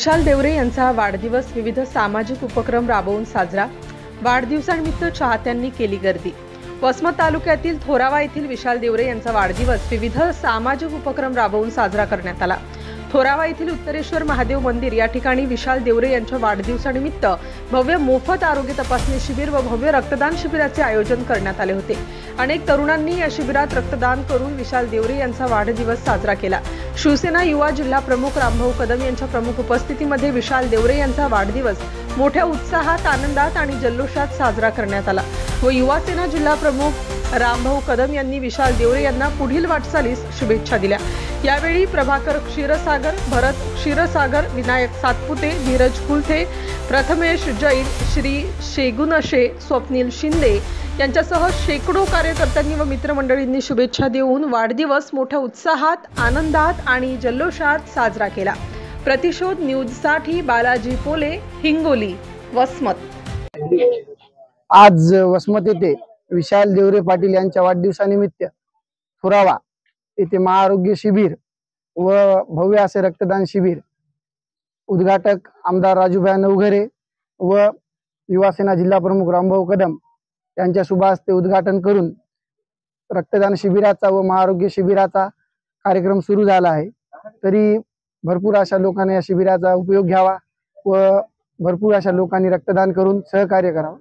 विशाल देवरे यांचा वाढदिवस विविध सामाजिक उपक्रम राबवून साजरा। वाढदिवसानिमित्त चाहत्यांनी केली गर्दी। वसमत तालुक्यातील थोरावा येथील विशाल देवरे यांचा वाढदिवस विविध सामाजिक उपक्रम राबवून साजरा करण्यात आला। थोरावा येथील उत्तरेश्वर महादेव मंदिर या ठिकाणी विशाल देवरे यांच्या वाढदिवसानिमित्त भव्य मोफत आरोग्य तपासणी शिबिर व भव्य रक्तदान शिबिराचे आयोजन करण्यात आले होते। अनेक तरुणांनी या शिबिरात रक्तदान करून विशाल देवरे यांचा वाढदिवस साजरा केला। शिवसेना युवा जिल्हा प्रमुख रामभाऊ कदम यांच्या प्रमुख उपस्थितीमध्ये विशाल देवरे यांचा वाढदिवस मोठ्या उत्साहात, आनंदात आणि जल्लोषात साजरा करण्यात आला व युवा सेना जिल्हा प्रमुख रामभाऊ कदम यांनी विशाल देवरे यांना पुढील वाटचालीस शुभेच्छा दिल्या। यावेळी प्रभाकर क्षीरसागर, भरत क्षीरसागर, विनायक सातपुते, धीरज कुलथे, प्रथमेश जैन, श्री शेगुनशे, स्वप्नील शिंदे यांच्यासह शेकडो कार्यकर्त्यांनी व मित्रमंडळींनी शुभेच्छा देऊन वाढदिवस मोठ्या उत्साहात, आनंदात आणि जल्लोषात साजरा केला। प्रतिशोध न्यूजसाठी बालाजी पोले, हिंगोली, वसमत। आज वसमत येथे विशाल देवरे पाटील यांच्या वाढदिवसानिमित्त थोरावा येथे महाआरोग्य शिबिर व भव्य असे रक्तदान शिबिर उद्घाटक आमदार राजूभाई नवघरे व युवा सेना जिल्हा प्रमुख रामभाऊ कदम यांच्या शुभ हस्ते उद्घाटन करून रक्तदान शिबिराचा व महाआरोग्य शिबिराचा कार्यक्रम सुरू झाला आहे। तरी भरपूर अशा लोकांनी या शिबिराचा उपयोग घ्यावा व भरपूर अशा लोकांनी रक्तदान करून सहकार्य करावं।